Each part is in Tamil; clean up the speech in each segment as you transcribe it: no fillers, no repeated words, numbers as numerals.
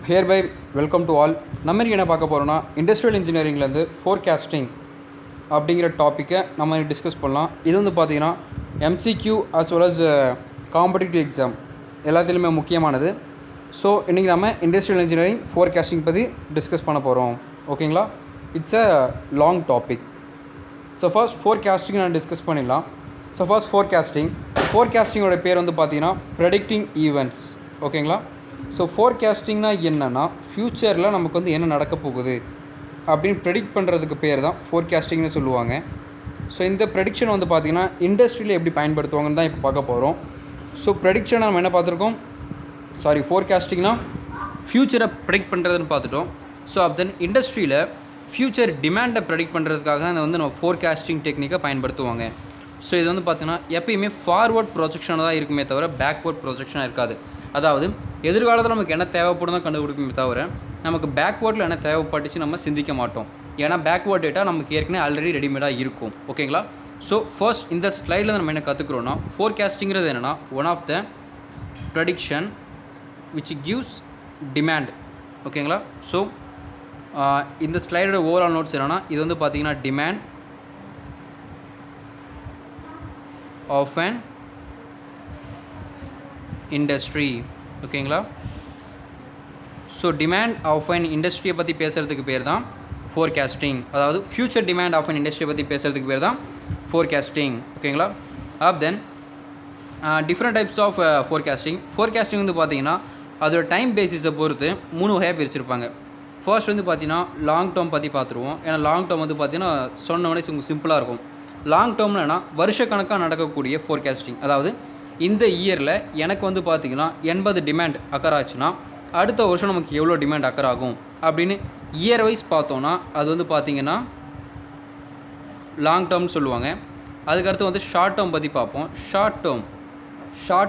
Here by welcome to all. நம்ம என்ன பார்க்க போகிறோன்னா இண்டஸ்ட்ரியல் இன்ஜினியரிங்லேருந்து ஃபோர்காஸ்டிங் அப்படிங்கிற டாப்பிக்கை நம்ம டிஸ்கஸ் பண்ணலாம். இது வந்து பார்த்திங்கன்னா MCQ as well as competitive exam எல்லாத்துலேயுமே முக்கியமானது. ஸோ இன்றைக்கி நம்ம இண்டஸ்ட்ரியல் இன்ஜினியரிங் ஃபோர்காஸ்டிங் பற்றி டிஸ்கஸ் பண்ண போகிறோம். ஓகேங்களா? It's a long topic. So first forecasting நான் டிஸ்கஸ் பண்ணிடலாம். ஸோ ஃபர்ஸ்ட் ஃபோர்காஸ்டிங்கோட பேர் வந்து பார்த்திங்கன்னா ப்ரெடிக்டிங் ஈவெண்ட்ஸ். ஓகேங்களா? ஸோ ஃபோர்காஸ்டிங்னா என்னென்னா ஃப்யூச்சரில் நமக்கு வந்து என்ன நடக்க போகுது அப்படின்னு ப்ரெடிக்ட் பண்ணுறதுக்கு பேர் தான் ஃபோர்காஸ்டிங்னு சொல்லுவாங்க. ஸோ இந்த ப்ரெடிக்ஷன் வந்து பார்த்திங்கன்னா இண்டஸ்ட்ரியில் எப்படி பயன்படுத்துவாங்கன்னு தான் இப்போ பார்க்க போகிறோம். ஸோ ப்ரெடிக்ஷனை நம்ம என்ன பார்த்துருக்கோம், ஃபோர்காஸ்டிங்னா ஃப்யூச்சரை ப்ரெடிக்ட் பண்ணுறதுன்னு பார்த்துட்டோம். ஸோ தென் இண்டஸ்ட்ரியில் ஃப்யூச்சர் டிமாண்டை ப்ரெடிக்ட் பண்ணுறதுக்காக தான் வந்து நம்ம ஃபோர்காஸ்டிங் டெக்னிக்கை பயன்படுத்துவாங்க. ஸோ இது வந்து பார்த்திங்கன்னா எப்பயுமே ஃபார்வர்ட் ப்ரொஜெக்ஷனாக தான் இருக்குமே தவிர பேக்வர்ட் ப்ரொஜெக்ஷனாக இருக்காது. அதாவது எதிர்காலத்தில் நமக்கு என்ன தேவைப்படும் தான் கண்டுபிடிக்குமே தவிர நமக்கு பேக்வேர்டில் என்ன தேவைப்பட்டுச்சு நம்ம சிந்திக்க மாட்டோம். ஏன்னா பேக்வேர்ட் டேட்டா நமக்கு ஏற்கனவே ஆல்ரெடி ரெடிமேடாக இருக்கும். ஓகேங்களா? ஸோ ஃபர்ஸ்ட் இந்த ஸ்லைடில் நம்ம என்ன கற்றுக்குறோன்னா ஃபோர்காஸ்டிங்கிறது என்னென்னா one of the prediction which gives demand. ஓகேங்களா? ஸோ இந்த ஸ்லைடோட ஓவரால் நோட்ஸ் என்னென்னா இது வந்து பார்த்திங்கன்னா டிமாண்ட் ஆஃப் அன் இண்டஸ்ட்ரி. ஓகேங்களா? ஸோ டிமாண்ட் ஆஃப் அன் இண்டஸ்ட்ரியை பற்றி பேசுகிறதுக்கு பேர் தான் ஃபோர்காஸ்டிங். அதாவது ஃப்யூச்சர் டிமாண்ட் ஆஃப் அன் இண்டஸ்ட்ரியை பற்றி பேசுகிறதுக்கு பேர் தான் ஃபோர்காஸ்டிங். ஓகேங்களா? Then different types of forecasting வந்து பார்த்தீங்கன்னா அதோட டைம் பேசிஸை பொறுத்து 3 வகையாக பிரிச்சிருப்பாங்க. ஃபர்ஸ்ட் வந்து பார்த்தீங்கன்னா லாங் டேர்ம் பற்றி பார்த்துருவோம். ஏன்னா லாங் டேர்ம் வந்து பார்த்தீங்கன்னா சொன்னவொடனே சிம்பிளாக இருக்கும். லாங் டேர்ம்னா வருஷக்கணக்காக நடக்கக்கூடிய ஃபோர்காஸ்டிங். அதாவது இந்த இயரில் எனக்கு வந்து பார்த்திங்கன்னா 80 டிமாண்ட் அக்கர் ஆச்சுன்னா அடுத்த வருஷம் நமக்கு எவ்வளோ டிமாண்ட் அக்கர் ஆகும் அப்படின்னு இயர் வைஸ் பார்த்தோன்னா அது வந்து பார்த்திங்கன்னா லாங் டேர்ம்னு சொல்லுவாங்க. அதுக்கடுத்து வந்து ஷார்ட் டேர்ம் பற்றி பார்ப்போம். ஷார்ட்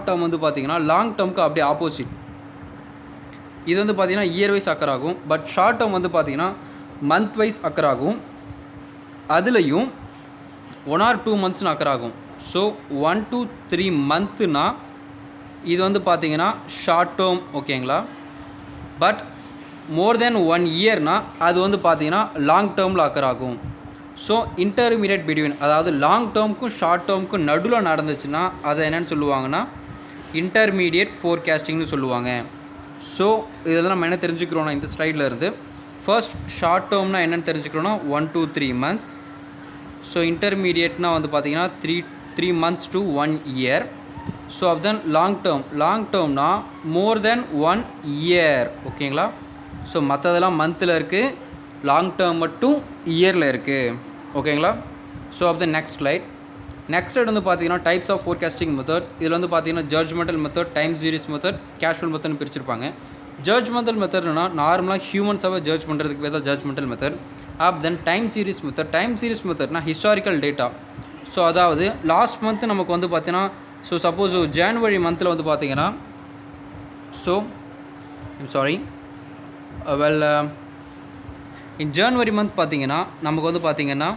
டேர்ம் வந்து பார்த்திங்கன்னா லாங் டேர்முக்கு அப்படியே ஆப்போசிட். இது வந்து பார்த்திங்கன்னா இயர் வைஸ் அக்கர் ஆகும். பட் ஷார்ட் டேர்ம் வந்து பார்த்திங்கன்னா மந்த் வைஸ் அக்கர் ஆகும். அதுலேயும் 1 or 2 monthsனு அக்கர் ஆகும். ஸோ 1 to 3 monthனா இது வந்து பார்த்தீங்கன்னா ஷார்ட் டேர்ம். ஓகேங்களா? பட் மோர் தென் 1 yearனா அது வந்து பார்த்தீங்கன்னா லாங் டேர்மில் அக்கர் ஆகும். ஸோ இன்டர்மீடியட் பிட்வீன், அதாவது லாங் டேர்முக்கும் ஷார்ட் டேர்முக்கும் நடுவில் நடந்துச்சுன்னா அதை என்னென்னு சொல்லுவாங்கன்னா இன்டர்மீடியட் ஃபோர்காஸ்டிங்னு சொல்லுவாங்க. ஸோ இதெல்லாம் நம்ம என்ன தெரிஞ்சுக்கிறோன்னா இந்த ஸ்லைடில் இருந்து ஃபர்ஸ்ட் ஷார்ட் டேர்ம்னா என்னென்னு தெரிஞ்சுக்கிறோன்னா 1 to 3 months. ஸோ இன்டர்மீடியட்னா வந்து பார்த்தீங்கன்னா 3 months to 1 year. So then long டேர்ம்னா மோர் தென் 1 year. ஓகேங்களா? ஸோ மற்றதெல்லாம் மந்தில் இருக்குது, லாங் டேர்ம் மட்டும் இயரில் இருக்குது. ஓகேங்களா? ஸோ தென் நெக்ஸ்ட் ஸ்லைட் வந்து பார்த்தீங்கன்னா டைப்ஸ் ஆஃப் ஃபோர்காஸ்டிங் மெத்தட். இதில் வந்து பார்த்தீங்கன்னா judgemental method, time series method, causal மெத்தட்னு பிரிச்சிருப்பாங்க. ஜட்ஜ்மெண்டல் மெத்தட்னா நார்மலாக ஹியூமன்ஸாகவே ஜட்ஜ் பண்ணுறதுக்கு பேர் தான் judgemental method. Then time series மெத்தட்னா ஹிஸ்டாரிக்கல் டேட்டா. ஸோ அதாவது லாஸ்ட் மந்த் நமக்கு வந்து பார்த்தீங்கன்னா ஸோ சப்போஸ் ஜனவரி மந்தில் வந்து பார்த்தீங்கன்னா இன் ஜனவரி மந்த் பார்த்தீங்கன்னா நமக்கு வந்து பார்த்தீங்கன்னா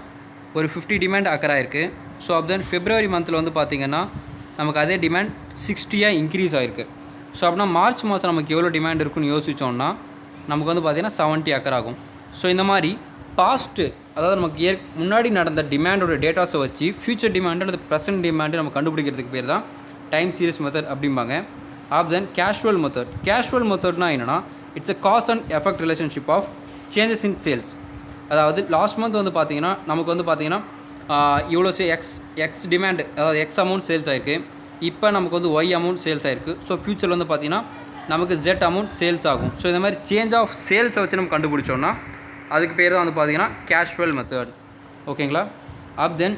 ஒரு 50 டிமாண்ட் அக்கர் ஆயிருக்கு. ஸோ தென் பிப்ரவரி மந்தில் வந்து பார்த்தீங்கன்னா நமக்கு அதே டிமாண்ட் 60 இன்க்ரீஸ் ஆகிருக்கு. ஸோ அப்படின்னா மார்ச் மாதம் நமக்கு எவ்வளோ டிமாண்ட் இருக்குன்னு யோசித்தோம்னா நமக்கு வந்து பார்த்தீங்கன்னா 70 அக்கர் ஆகும். ஸோ இந்த மாதிரி பாஸ்ட்டு, அதாவது நமக்கு முன்னாடி நடந்த டிமாண்டோட டேட்டாஸை வச்சு ஃபியூச்சர் டிமாண்ட் அல்லது ப்ரெசென்ட் டிமாண்டு நம்ம கண்டுபிடிக்கிறதுக்கு பேர் தான் டைம் சீரிஸ் மெத்தட் அப்படிம்பாங்க. தென் கேஷுவல் மெத்தட்னா என்னென்னா it's a cause and effect relationship of changes in sales. அதாவது லாஸ்ட் மந்த் வந்து பார்த்திங்கன்னா நமக்கு வந்து பார்த்திங்கன்னா இவ்வளோ எக்ஸ் டிமாண்ட், அதாவது எக்ஸ் அமௌண்ட் சேல்ஸ் ஆகிருக்கு. இப்போ நமக்கு வந்து ஒய் அமௌண்ட் சேல்ஸ் ஆகிருக்கு. ஸோ ஃபியூச்சரில் வந்து பார்த்திங்கன்னா நமக்கு ஜெட் அமௌண்ட் சேல்ஸ் ஆகும். ஸோ இந்த மாதிரி சேஞ்ச் ஆஃப் சேல்ஸை வச்சு நம்ம கண்டுபிடிச்சோன்னா அதுக்கு பேர் தான் வந்து பார்த்தீங்கன்னா கேஷுவல் மெத்தட். ஓகேங்களா? தென்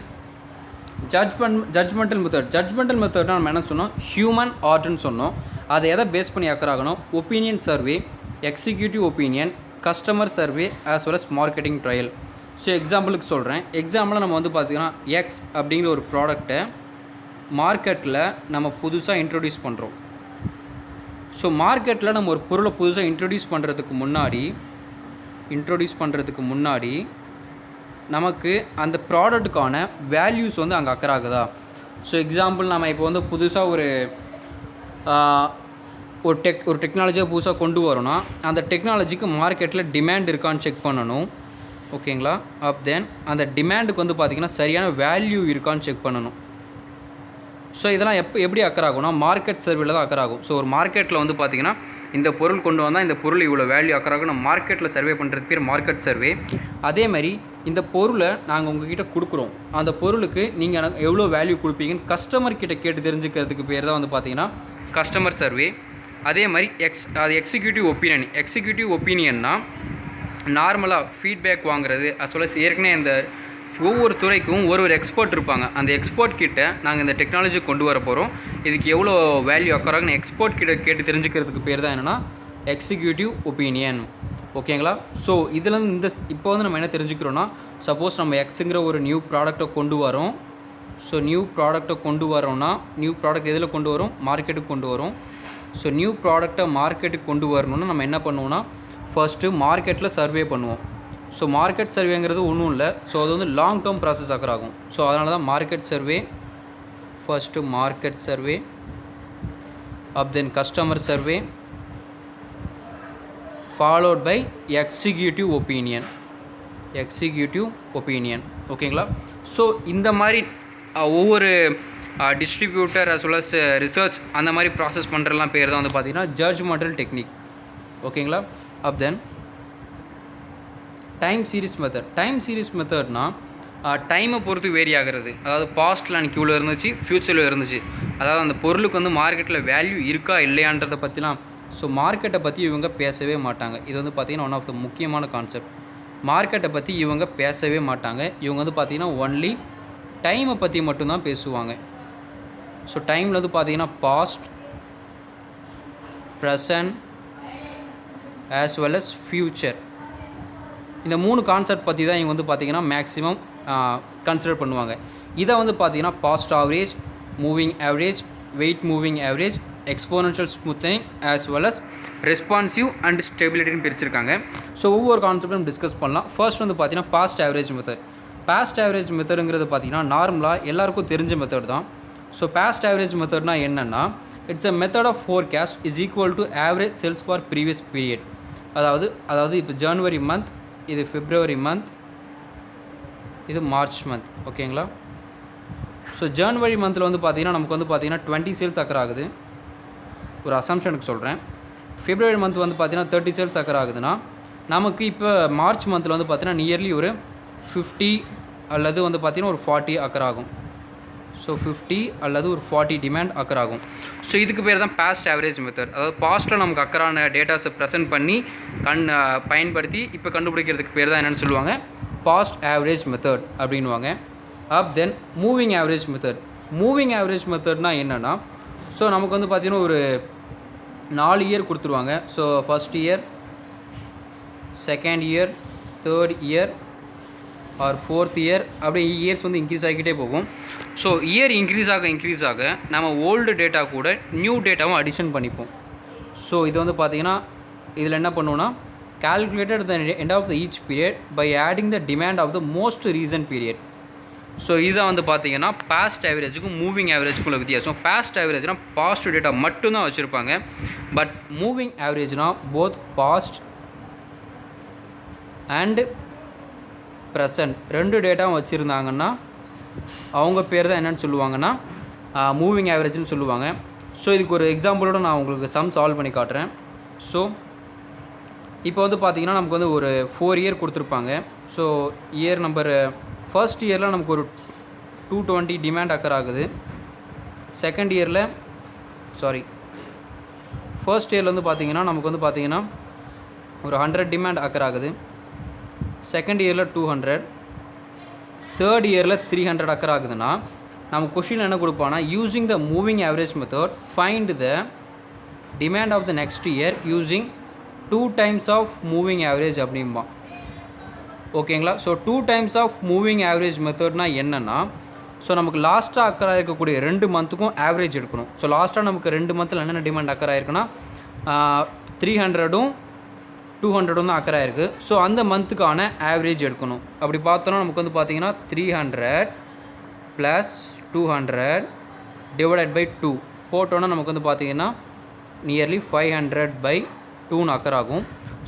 ஜட்ஜ்மெண்டல் மெத்தட்னா நம்ம என்ன சொன்னோம், ஹியூமன் ஆர்ட்னு சொன்னோம். அதை எதை பேஸ் பண்ணி அக்கர் ஆகணும், opinion survey, executive opinion, customer survey as well as marketing trial. So எக்ஸாம்பிளுக்கு சொல்கிறேன். எக்ஸாம்பிளில் நம்ம வந்து பார்த்திங்கன்னா எக்ஸ் அப்படிங்கிற ஒரு ப்ராடக்டை மார்க்கெட்டில் நம்ம புதுசாக இன்ட்ரடியூஸ் பண்ணுறோம். ஸோ மார்க்கெட்டில் நம்ம ஒரு பொருளை புதுசாக இன்ட்ரடியூஸ் பண்ணுறதுக்கு முன்னாடி நமக்கு அந்த ப்ராடக்ட்டுக்கான வேல்யூஸ் வந்து அங்கே அக்கர் ஆகுதா. ஸோ எக்ஸாம்பிள் நம்ம இப்போ வந்து புதுசாக ஒரு ஒரு டெக்னாலஜியை புதுசாக கொண்டு வரோன்னா அந்த டெக்னாலஜிக்கு மார்க்கெட்டில் டிமாண்ட் இருக்கான்னு செக் பண்ணணும். ஓகேங்களா? தென் அந்த டிமாண்டுக்கு வந்து பார்த்திங்கன்னா சரியான வேல்யூ இருக்கான்னு செக் பண்ணணும். ஸோ இதெல்லாம் எப்படி அக்கர் ஆகும்னா மார்க்கெட் சர்வேல தான் அக்கர் ஆகும். ஸோ ஒரு மார்க்கெட்டில் வந்து பார்த்திங்கன்னா இந்த பொருள் கொண்டு வந்தால் இந்த பொருள் இவ்வளோ வேல்யூ அக்கர் ஆகும். நம்ம மார்க்கெட்டில் சர்வே பண்ணுறது பேர் மார்க்கெட் சர்வே. அதேமாதிரி இந்த பொருளை நாங்கள் உங்ககிட்ட கொடுக்குறோம், அந்த பொருளுக்கு நீங்கள் எனக்கு எவ்வளோ வேல்யூ கொடுப்பீங்கன்னு கஸ்டமர்கிட்ட கேட்டு தெரிஞ்சுக்கிறதுக்கு பேர் தான் வந்து பார்த்திங்கன்னா கஸ்டமர் சர்வே. அதே மாதிரி அது எக்ஸிக்யூட்டிவ் ஒப்பீனியன்னா நார்மலாக ஃபீட்பேக் வாங்குறது அஸ் வெல் அஸ் ஏற்கனவே இந்த ஒவ்வொரு துறைக்கும் ஒரு எக்ஸ்பர்ட் இருப்பாங்க. அந்த எக்ஸ்பர்ட் கிட்ட நாங்கள் இந்த டெக்னாலஜி கொண்டு வர போகிறோம், இதுக்கு எவ்வளோ வேல்யூ அக்கர் ஆகுன்னு எக்ஸ்பர்ட் கிட்ட கேட்டு தெரிஞ்சுக்கிறதுக்கு பேர் தான் என்னென்னா எக்ஸிக்யூட்டிவ் ஒப்பீனியன். ஓகேங்களா? ஸோ இதுலேருந்து இப்போ வந்து நம்ம என்ன தெரிஞ்சுக்கிறோன்னா, சப்போஸ் நம்ம எக்ஸுங்கிற ஒரு நியூ ப்ராடக்டை கொண்டு வரோம். ஸோ நியூ ப்ராடக்டை கொண்டு வரோன்னா நியூ ப்ராடக்ட் எதில் கொண்டு வரும்? மார்க்கெட்டுக்கு கொண்டு வரும். ஸோ நியூ ப்ராடக்டை மார்க்கெட்டுக்கு கொண்டு வரணும்னா நம்ம என்ன பண்ணுவோம்னா ஃபர்ஸ்ட்டு மார்க்கெட்டில் சர்வே பண்ணுவோம். ஸோ மார்க்கெட் சர்வேங்கிறது ஒன்றும் இல்லை, ஸோ அது வந்து லாங் டேர்ம் ப்ராசஸ் அக்கர் ஆகும். ஸோ அதனால தான் market survey, first market survey, then customer survey, followed by executive opinion. ஓகேங்களா? ஸோ இந்த மாதிரி ஒவ்வொரு distributor as well as research அந்த மாதிரி ப்ராசஸ் பண்ணுறலாம் பேர் தான் வந்து பார்த்திங்கன்னா ஜட்ஜ்மெண்டல் டெக்னிக். ஓகேங்களா? தென் டைம் சீரிஸ் மெத்தட்னா டைமை பொறுத்து வேரி ஆகிறது. அதாவது பாஸ்ட்டில் அன்றைக்கி இவ்வளோ இருந்துச்சு, ஃப்யூச்சரில் இருந்துச்சு. அதாவது அந்த பொருளுக்கு வந்து மார்க்கெட்டில் வேல்யூ இருக்கா இல்லையான்றதை பற்றிலாம். ஸோ மார்க்கெட்டை பற்றி இவங்க பேசவே மாட்டாங்க. இது வந்து பார்த்திங்கன்னா ஒன் ஆஃப் த முக்கியமான கான்செப்ட். மார்க்கெட்டை பற்றி இவங்க பேசவே மாட்டாங்க. இவங்க வந்து பார்த்திங்கன்னா ஒன்லி டைமை பற்றி மட்டும்தான் பேசுவாங்க. ஸோ டைமில் வந்து பார்த்திங்கன்னா past, present as well as future, இந்த 3 கான்செப்ட் பற்றி தான் இவங்க வந்து பார்த்திங்கன்னா மேக்ஸிமம் கன்சிடர் பண்ணுவாங்க. இதை வந்து பார்த்திங்கன்னா past average, moving average, weight moving average, exponential smoothening as well as responsive and ஸ்டெபிலிட்டின்னு பிரிச்சிருக்காங்க. ஸோ ஒவ்வொரு கான்செப்டும் டிஸ்கஸ் பண்ணலாம். ஃபர்ஸ்ட் வந்து பார்த்திங்கன்னா பாஸ்ட் ஆவரேஜ் மெத்தடுங்கிறது பார்த்திங்கன்னா நார்மலாக எல்லாருக்கும் தெரிஞ்ச மெத்தட் தான். ஸோ பாஸ்ட் ஆவரேஜ் மெத்தட்னா என்னென்னா it's a method of forecast is equal to average sales for previous period. அதாவது இப்போ ஜனவரி மந்த், இது பிப்ரவரி மந்த், இது மார்ச் மந்த். ஓகேங்களா? ஸோ ஜனவரி மந்தில் வந்து பார்த்திங்கன்னா நமக்கு வந்து பார்த்திங்கன்னா 20 சேல்ஸ் அக்கர் ஆகுது, ஒரு அசம்ஷனுக்கு சொல்கிறேன். பிப்ரவரி மந்த் வந்து பார்த்திங்கன்னா 30 சேல்ஸ் அக்கர் ஆகுதுன்னா நமக்கு இப்போ மார்ச் மந்தில் வந்து பார்த்திங்கன்னா நியர்லி ஒரு 50 அல்லது வந்து பார்த்திங்கன்னா ஒரு 40 அக்கர் ஆகும். ஸோ 50 அல்லது ஒரு 40 டிமாண்ட் அக்கர் ஆகும். ஸோ இதுக்கு பேர் தான் பாஸ்ட் ஆவரேஜ் மெத்தட். அதாவது பாஸ்ட்டில் நமக்கு அக்கரான டேட்டாஸை ப்ரெசென்ட் பண்ணி பயன்படுத்தி இப்போ கண்டுபிடிக்கிறதுக்கு பேர் தான் என்னென்னு சொல்லுவாங்க பாஸ்ட் ஆவரேஜ் மெத்தட் அப்படின்வாங்க. தென் மூவிங் ஆவரேஜ் மெத்தட்னா என்னென்னா, ஸோ நமக்கு வந்து பார்த்திங்கன்னா ஒரு 4 இயர் கொடுத்துருவாங்க. So first year, second year, third year R fourth year, அப்படியே இயர்ஸ் வந்து இன்க்ரீஸ் ஆகிக்கிட்டே போகும். ஸோ இயர் இன்க்ரீஸ் ஆக நம்ம ஓல்டு டேட்டா கூட நியூ டேட்டாவும் அடிஷன் பண்ணிப்போம். ஸோ இது வந்து பார்த்திங்கன்னா இதில் என்ன பண்ணுவோன்னா calculated the end of the each period by adding the demand of the most recent period. So இதை வந்து பார்த்திங்கன்னா பாஸ்ட் ஆவரேஜுக்கும் மூவிங் ஆவரேஜுக்குள்ள வித்தியாசம். பாஸ்ட் ஆவரேஜ்னால் பாஸ்ட் டேட்டா மட்டும்தான் வச்சுருப்பாங்க. பட் மூவிங் ஆவரேஜ்னால் போத் பாஸ்ட் அண்டு ப்ரெசன்ட் 2 டேட்டாவும் வச்சுருந்தாங்கன்னா அவங்க பேர் தான் என்னென்னு சொல்லுவாங்கன்னா மூவிங் ஆவரேஜ்னு சொல்லுவாங்க. ஸோ இதுக்கு ஒரு எக்ஸாம்பிளோட நான் உங்களுக்கு சம் சால்வ் பண்ணி காட்டுறேன். ஸோ இப்போ வந்து பார்த்திங்கன்னா நமக்கு வந்து ஒரு 4 இயர் கொடுத்துருப்பாங்க. ஸோ இயர் நம்பர் ஃபர்ஸ்ட் இயரில் நமக்கு ஒரு 220 டிமாண்ட் அக்கர் ஆகுது. செகண்ட் இயரில் ஃபர்ஸ்ட் இயரில் வந்து பார்த்திங்கன்னா நமக்கு வந்து பார்த்திங்கன்னா ஒரு 100 டிமாண்ட் அக்கர் ஆகுது. செகண்ட் இயரில் 200, தேர்ட் இயரில் 300 அக்கர் ஆகுதுன்னா நம்ம கொஷின் என்ன கொடுப்பான்னா using the moving average method find the demand of the next year using 2 times of moving average அப்படிம்பா. ஓகேங்களா? So 2 times of moving average மெத்தட்னா என்னென்னா, ஸோ நமக்கு லாஸ்ட்டாக அக்கர் ஆகிருக்கக்கூடிய 2 மந்த்துக்கும் ஆவரேஜ் எடுக்கணும். ஸோ லாஸ்ட்டாக நமக்கு 2 மந்தில் என்னென்ன டிமாண்ட் அக்கர் ஆகிருக்குன்னா 300ம் 200ம் தான் அக்கர் ஆகிருக்கு. ஸோ அந்த மந்த்துக்கான ஆவரேஜ் எடுக்கணும். அப்படி பார்த்தோன்னா நமக்கு வந்து பார்த்திங்கன்னா 300 + 200 / 2 போட்டோன்னா நமக்கு வந்து பார்த்திங்கன்னா நியர்லி 500/2 அக்கர் ஆகும்.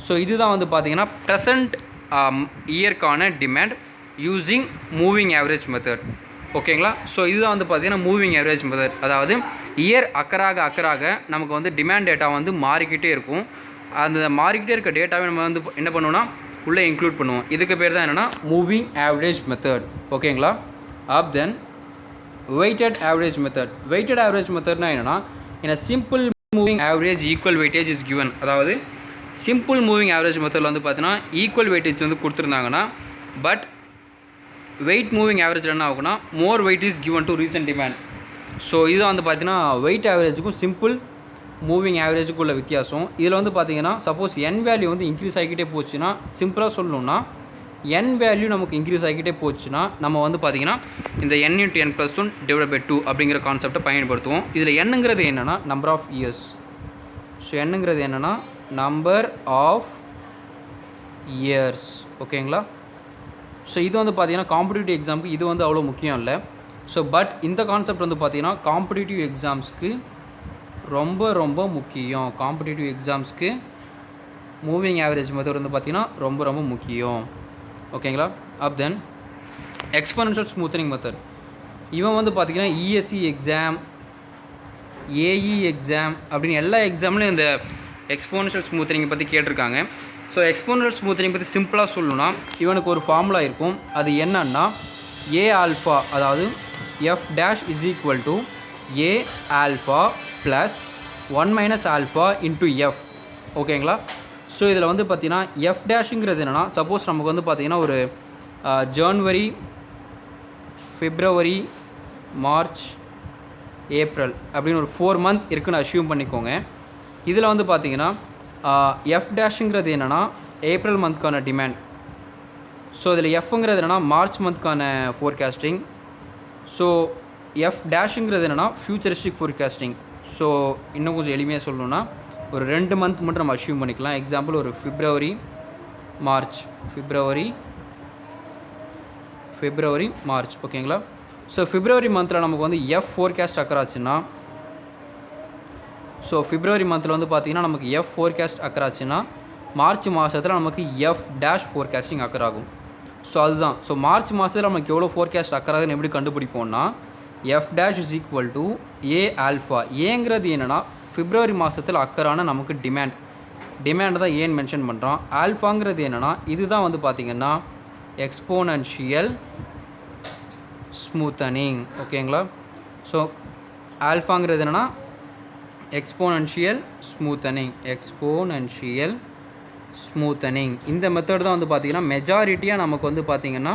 ஸோ இதுதான் வந்து பார்த்தீங்கன்னா ப்ரெசண்ட் இயர்க்கான demand using moving average method. ஓகேங்களா? ஸோ இதுதான் வந்து பார்த்தீங்கன்னா மூவிங் ஆவரேஜ் மெத்தட். அதாவது இயர் அக்கராக நமக்கு வந்து டிமாண்ட் டேட்டா வந்து மாறிக்கிட்டே இருக்கும். அந்த மாறிக்கிட்டே இருக்க டேட்டாவை நம்ம வந்து என்ன பண்ணுவோம்னா உள்ளே இன்க்ளூட் பண்ணுவோம். இதுக்கு பேர் தான் என்னென்னா மூவிங் ஆவரேஜ் மெத்தட். ஓகேங்களா? Up then weighted average method. Weighted average மெத்தட்னா என்னென்னா ஏன்னா simple moving average equal weightage is given. அதாவது சிம்பிள் மூவிங் ஆவரேஜ் மெத்தடில் வந்து பார்த்தீங்கன்னா ஈக்குவல் வெயிட்டேஜ் வந்து கொடுத்துருந்தாங்கன்னா பட் வெயிட் மூவிங் ஆவரேஜ் என்ன ஆகும்னா more weight is given to recent demand. So இதுதான் வந்து பார்த்தீங்கன்னா வெயிட் ஆவரேஜுக்கும் சிம்பிள் மூவிங் ஆவரேஜுக்கும் உள்ள வித்தியாசம். இதில் வந்து பார்த்தீங்கன்னா சப்போஸ் என் வேல்யூ வந்து இன்க்ரீஸ் ஆகிக்கிட்டே போச்சுன்னா சிம்பிளாக சொல்லணும்னா என் வேல்யூ நமக்கு இன்க்ரீஸ் ஆகிக்கிட்டே போச்சுன்னா நம்ம வந்து பார்த்தீங்கன்னா இந்த n × n+1 / 2 அப்படிங்கிற கான்செப்டை பயன்படுத்துவோம். இதில் என்னங்கிறது என்னென்னா நம்பர் ஆஃப் இயர்ஸ். ஸோ என்னங்கிறது என்னென்னா நம்பர் ஆஃப் இயர்ஸ். ஓகேங்களா? ஸோ இது வந்து பார்த்தீங்கன்னா காம்படிட்டிவ் எக்ஸாமுக்கு இது வந்து அவ்வளோ முக்கியம் இல்லை. ஸோ பட் இந்த கான்செப்ட் வந்து பார்த்தீங்கன்னா காம்படிட்டிவ் எக்ஸாம்ஸ்க்கு ரொம்ப ரொம்ப முக்கியம். காம்படிட்டிவ் எக்ஸாம்ஸ்க்கு மூவிங் ஆவரேஜ் மெத்தட் வந்து பார்த்தீங்கன்னா ரொம்ப ரொம்ப முக்கியம். ஓகேங்களா? அப் தென் எக்ஸ்போனன்ஷியல் ஸ்மூத்தனிங் மெத்தட். இவன் வந்து பார்த்தீங்கன்னா இஎஸ்சி எக்ஸாம், ஏஇ எக்ஸாம் அப்படின்னு எல்லா எக்ஸாம்லையும் இந்த எக்ஸ்போனன்ஷியல் ஸ்மூத்தனிங்கை பற்றி கேட்டிருக்காங்க. ஸோ எக்ஸ்போனன்ஷியல் ஸ்மூத்தனிங் பற்றி சிம்பிளாக சொல்லணும்னா இவனுக்கு ஒரு ஃபார்முலா இருக்கும். அது என்னன்னா ஏ ஆல்ஃபா, அதாவது F dash is equal to A alpha plus 1 - alpha into F. ஓகேங்களா? ஸோ இதில் வந்து பார்த்தீங்கன்னா எஃப் டேஷுங்கிறது என்னென்னா சப்போஸ் நமக்கு வந்து பார்த்தீங்கன்னா ஒரு ஜனவரி, பிப்ரவரி, மார்ச், ஏப்ரல் அப்படின்னு ஒரு 4 மந்த் இருக்குன்னு அஷ்யூம் பண்ணிக்கோங்க. இதில் வந்து பார்த்தீங்கன்னா எஃப் டேஷுங்கிறது என்னென்னா ஏப்ரல் மந்த்க்கான டிமாண்ட். ஸோ இதில் எஃப்ங்கிறது என்னென்னா மார்ச் மந்த்க்கான ஃபோர்காஸ்டிங். ஸோ எஃப் டேஷுங்கிறது என்னென்னா ஃபியூச்சரிஸ்டிக் ஃபோர்காஸ்டிங். ஸோ இன்னும் கொஞ்சம் எளிமையாக சொல்லணும்னா ஒரு 2 மந்த் மட்டும் நம்ம அஷ்யூம் பண்ணிக்கலாம். எக்ஸாம்பிள் ஒரு பிப்ரவரி, மார்ச், பிப்ரவரி, மார்ச். ஓகேங்களா? ஸோ பிப்ரவரி மந்தில் நமக்கு வந்து எஃப் ஃபோர்காஸ்ட் அக்கராச்சுன்னா ஸோ பிப்ரவரி மந்தில் வந்து பார்த்திங்கன்னா நமக்கு எஃப் ஃபோர்காஸ்ட் அக்கராச்சுன்னா மார்ச் மாதத்தில் நமக்கு எஃப் டேஷ் ஃபோர்காஸ்டிங் அக்கராகும். ஸோ அதுதான். ஸோ மார்ச் மாதத்தில் நமக்கு எவ்வளோ ஃபோர்காஸ்ட் அக்கராகுன்னு எப்படி கண்டுபிடிப்போம்னா F dash is equal to A alpha. ஏங்கிறது என்னென்னா பிப்ரவரி மாதத்தில் அக்கரான நமக்கு டிமாண்ட் தான் ஏன்னு மென்ஷன் பண்ணுறோம். ஆல்ஃபாங்கிறது என்னென்னா இதுதான் வந்து பார்த்திங்கன்னா எக்ஸ்போனன்ஷியல் ஸ்மூத்தனிங். ஓகேங்களா? ஸோ ஆல்ஃபாங்கிறது என்னென்னா எக்ஸ்போனன்ஷியல் ஸ்மூத்தனிங். இந்த மெத்தட் தான் வந்து பார்த்திங்கன்னா மெஜாரிட்டியாக நமக்கு வந்து பார்த்திங்கன்னா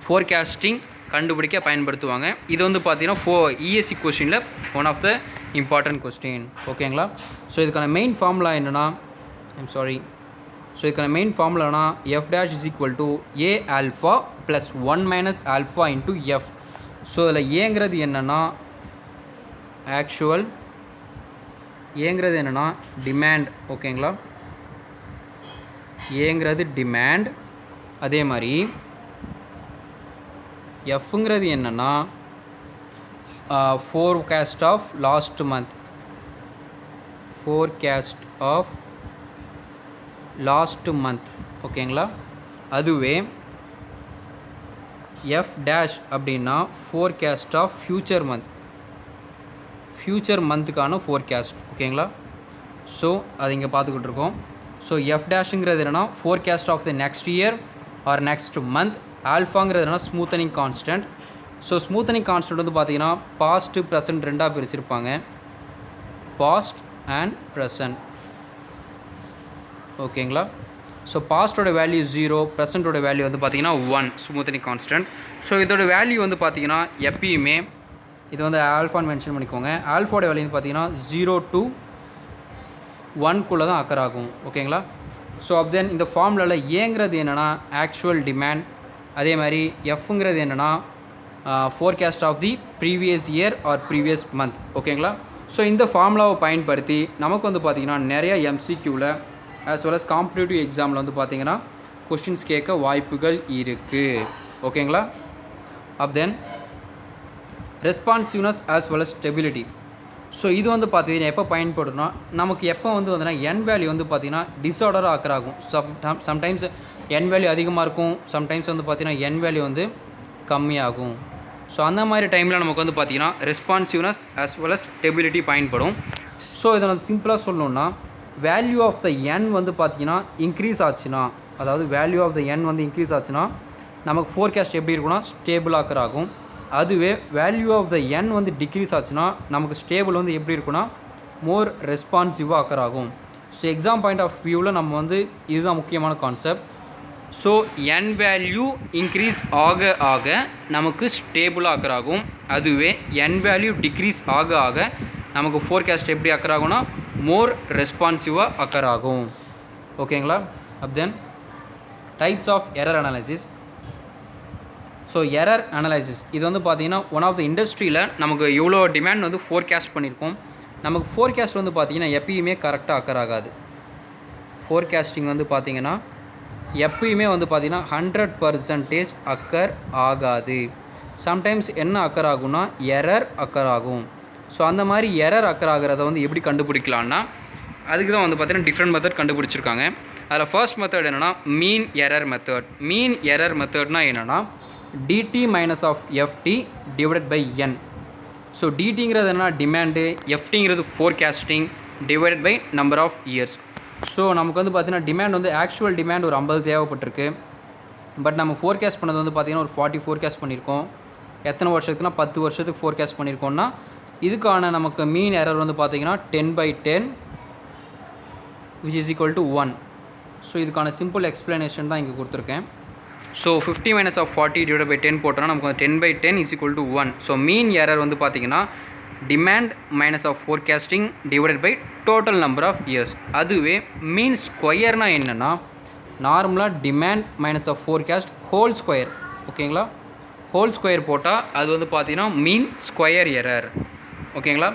ஃபோர்காஸ்டிங் கண்டுபிடிக்க பயன்படுத்துவாங்க. இது வந்து பார்த்திங்கன்னா இஎஸ்சி கொஸ்டினில் one of the important question. ஓகேங்களா? ஸோ இதுக்கான மெயின் ஃபார்முலா என்னென்னா F dash is equal to A alpha plus 1 - alpha into F. ஸோ இதில் ஏங்கிறது என்னென்னா ஏங்கிறது என்னென்னா டிமாண்ட். ஓகேங்களா? ஏங்கிறது டிமாண்ட். அதே மாதிரி எஃப்ங்கிறது என்னென்னா ஃபோர்காஸ்ட் ஆஃப் லாஸ்ட் மந்த். ஓகேங்களா? அதுவே எஃப் டேஷ் அப்படின்னா ஃபோர்காஸ்ட் ஆஃப் ஃப்யூச்சர் மந்த்துக்கான ஃபோர்காஸ்ட். ஓகேங்களா? ஸோ அது இங்கே பார்த்துக்கிட்டு இருக்கோம். ஸோ எஃப் டேஷுங்கிறது என்னென்னா forecast of the next year or next month. ஆல்ஃபாங்கிறது என்னென்னா smoothening constant. So smoothening constant வந்து பார்த்தீங்கன்னா பாஸ்ட் ப்ரெசன்ட் ரெண்டாக பிரிச்சிருப்பாங்க, பாஸ்ட் அண்ட் ப்ரெசன்ட். ஓகேங்களா? ஸோ பாஸ்ட்டோட வேல்யூ 0, ப்ரெசண்ட்டோட வேல்யூ வந்து பார்த்தீங்கன்னா 1 ஸ்மூத்தனிங் கான்ஸ்டன்ட். ஸோ இதோட வேல்யூ வந்து பார்த்தீங்கன்னா எப்பயுமே இது வந்து ஆல்ஃபான்னு மென்ஷன் பண்ணிக்கோங்க. ஆல்ஃபாவோட வேல்யூ வந்து பார்த்தீங்கன்னா 0 to 1 தான் அக்கர் ஆகும். ஓகேங்களா? ஸோ அப் தென் இந்த ஃபார்முலாவில் ஏங்கிறது என்னென்னா ஆக்சுவல் டிமாண்ட். அதே மாதிரி எஃப்ங்கிறது என்னென்னா forecast of the previous year or previous month. ஓகேங்களா? ஸோ இந்த ஃபார்முலாவை பயன்படுத்தி நமக்கு வந்து பார்த்திங்கன்னா நிறைய எம்சிக்யூவில் as well as காம்படிட்டிவ் எக்ஸாமில் வந்து பார்த்திங்கன்னா கொஸ்டின்ஸ் கேட்க வாய்ப்புகள் இருக்குது. ஓகேங்களா? அப் தென் ரெஸ்பான்சிவ்னஸ் as well as stability. So இது வந்து பார்த்தீங்கன்னா எப்போ பயன்படும்னா நமக்கு எப்போ வந்து வந்துன்னா என் வேல்யூ வந்து பார்த்தீங்கன்னா டிஸார்டராக அக்கர் ஆகும். சம்டைம்ஸ் என் வேல்யூ அதிகமாக இருக்கும், சம்டைம்ஸ் வந்து பார்த்தீங்கன்னா என் வேல்யூ வந்து கம்மியாகும். ஸோ அந்த மாதிரி டைமில் நமக்கு வந்து பார்த்தீங்கன்னா responsiveness as well as stability பயன்படும். ஸோ இதை நான் சிம்பிளாக சொல்லணுன்னா வேல்யூ ஆஃப் த என் வந்து பார்த்தீங்கன்னா இன்க்ரீஸ் ஆச்சுன்னா, அதாவது வேல்யூ ஆஃப் த என் வந்து இன்க்ரீஸ் ஆச்சுன்னா நமக்கு ஃபோர்காஸ்ட் எப்படி இருக்குன்னா ஸ்டேபிளாக அக்கர் ஆகும். அதுவே வேல்யூ ஆஃப் த என் வந்து டிக்ரீஸ் ஆச்சுன்னா நமக்கு ஸ்டேபிள் வந்து எப்படி இருக்குன்னா மோர் ரெஸ்பான்சிவாக அக்கர் ஆகும். ஸோ எக்ஸாம் பாயிண்ட் ஆஃப் வியூவில் நம்ம வந்து இதுதான் முக்கியமான கான்செப்ட். ஸோ என் வேல்யூ இன்க்ரீஸ் ஆக ஆக நமக்கு ஸ்டேபிளாக அக்கர் ஆகும். அதுவே என் வேல்யூ டிக்ரீஸ் ஆக ஆக நமக்கு ஃபோர்காஸ்ட் எப்படி அக்கர் ஆகும்னா மோர் ரெஸ்பான்சிவாக அக்கர் ஆகும். ஓகேங்களா? Then types of error analysis. So error analysis இது வந்து பார்த்தீங்கன்னா ஒன் ஆஃப் த இண்டஸ்ட்ரியில் நமக்கு எவ்வளோ டிமாண்ட் வந்து ஃபோர்காஸ்ட் பண்ணியிருக்கோம். நமக்கு ஃபோர்காஸ்ட் வந்து பார்த்திங்கன்னா எப்பயுமே கரெக்டாக அக்கர் ஆகாது. ஃபோர்காஸ்டிங் வந்து பார்த்திங்கன்னா எப்பயுமே வந்து பார்த்திங்கன்னா 100% அக்கர் ஆகாது. சம்டைம்ஸ் என்ன அக்கர் ஆகும்னா எரர் அக்கர் ஆகும். ஸோ அந்த மாதிரி எரர் அக்கர் ஆகிறத வந்து எப்படி கண்டுபிடிக்கலான்னா அதுக்கு தான் வந்து பார்த்திங்கன்னா டிஃப்ரெண்ட் மெத்தட் கண்டுபிடிச்சிருக்காங்க. அதில் ஃபர்ஸ்ட் மெத்தட் என்னென்னா mean error method. Mean error மெத்தட்னா என்னென்னா dt minus of ft divided by n. So டிடிங்கிறது என்ன டிமாண்டு, எஃப்டிங்கிறது forecasting divided by number of years. So நமக்கு வந்து பார்த்திங்கன்னா டிமாண்ட் வந்து ஆக்சுவல் டிமாண்ட் ஒரு 50 தேவைப்பட்டிருக்கு. பட் நம்ம ஃபோர்காஸ்ட் பண்ணது வந்து பார்த்திங்கன்னா ஒரு 40 ஃபோர்காஸ்ட் பண்ணியிருக்கோம். எத்தனை வருஷத்துக்குனா 10 வருஷத்துக்கு ஃபோர்காஸ்ட் பண்ணியிருக்கோம்னா இதுக்கான நமக்கு மீன் எரர் வந்து பார்த்திங்கன்னா 10/10 which is equal to 1. So இதுக்கான சிம்பிள் எக்ஸ்ப்ளனேஷன் தான் இங்கே கொடுத்துருக்கேன். So 50 minus of 40 divided by 10 போட்டோன்னா நமக்கு 10/10 is equal to 1. So mean error வந்து பார்த்திங்கன்னா demand minus of forecasting divided by total number of years. அதுவே மீன் ஸ்கொயர்னால் என்னென்னா நார்மலாக demand minus of forecast whole square. ஓகேங்களா? ஹோல் ஸ்கொயர் போட்டால் அது வந்து பார்த்திங்கன்னா மீன் ஸ்கொயர் எரர். ஓகேங்களா?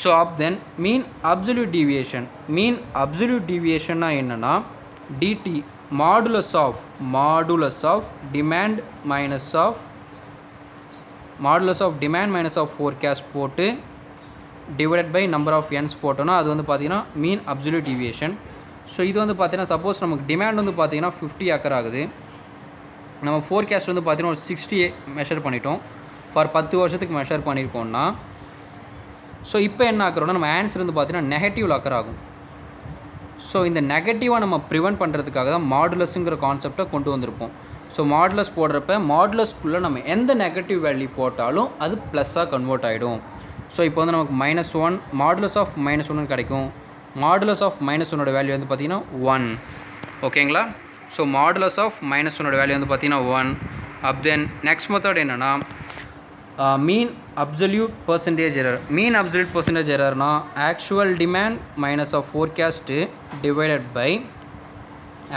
So then mean absolute deviation. Mean absolute டீவியேஷன்னா என்னென்னா DT modulus of demand minus of forecast போட்டு divided by number of n's போட்டோன்னா அது வந்து பார்த்திங்கன்னா மீன் அப்சல்யூட் டீவியேஷன். ஸோ இது வந்து பார்த்திங்கன்னா சப்போஸ் நமக்கு டிமாண்ட் வந்து பார்த்திங்கன்னா 50 அக்கர் ஆகுது, நம்ம ஃபோர்காஸ்ட் வந்து பார்த்திங்கன்னா ஒரு 60 மெஷர் பண்ணிட்டோம், ஃபார் 10 வருஷத்துக்கு மெஷர் பண்ணியிருக்கோம்னா ஸோ இப்போ என்ன ஆக்குறோன்னா நம்ம ஆன்சர் வந்து பார்த்திங்கன்னா நெகட்டிவ் அக்கர் ஆகும். ஸோ இந்த நெகட்டிவாக நம்ம ப்ரிவெண்ட் பண்ணுறதுக்காக தான் மாடுலஸுங்கிற கான்செப்டை கொண்டு வந்திருப்போம். ஸோ மாடுலஸ் போடுறப்ப மாடுலஸ்குள்ளே நம்ம எந்த நெகட்டிவ் வேல்யூ போட்டாலும் அது ப்ளஸ்ஸாக கன்வெர்ட் ஆகிடும். ஸோ இப்போ வந்து நமக்கு -1 மாடுலஸ் ஆஃப் -1 கிடைக்கும். மாடுலஸ் ஆஃப் -1 வேல்யூ வந்து பார்த்திங்கன்னா 1. ஓகேங்களா? ஸோ மாடுலஸ் ஆஃப் -1 வேல்யூ வந்து பார்த்திங்கன்னா 1. தென் நெக்ஸ்ட் மெத்தட் என்னென்னா mean absolute percentage error. Mean absolute percentage எரர்னா actual demand minus of forecast divided by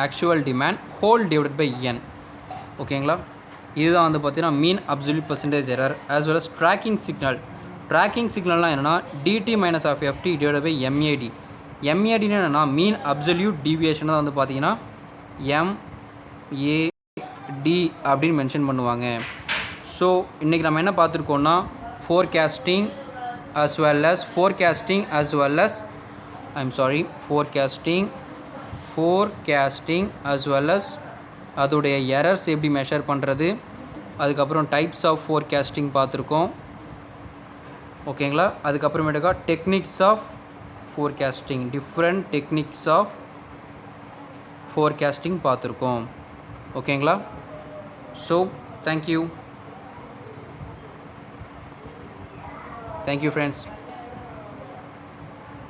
actual demand whole divided by n. ஓகேங்களா? இதுதான் வந்து பார்த்தீங்கன்னா mean absolute percentage error. As well as tracking signal. Tracking சிக்னல்னால் என்னென்னா dt minus of ft divided by MAD. MADன்னு என்னென்னா மீன் அப்சல்யூட் டீவியேஷன் தான் வந்து பார்த்தீங்கன்னா MAD அப்படின்னு மென்ஷன் பண்ணுவாங்க. ஸோ இன்றைக்கி நம்ம என்ன பார்த்துருக்கோன்னா ஃபோர்காஸ்டிங் as well as அதோடைய எரர்ஸ் எப்படி மெஷர் பண்ணுறது, அதுக்கப்புறம் டைப்ஸ் ஆஃப் ஃபோர்காஸ்டிங் பார்த்துருக்கோம். ஓகேங்களா? அதுக்கப்புறமேட்டுக்கா techniques of forecasting, different techniques of forecasting பார்த்துருக்கோம். ஓகேங்களா? So thank you friends.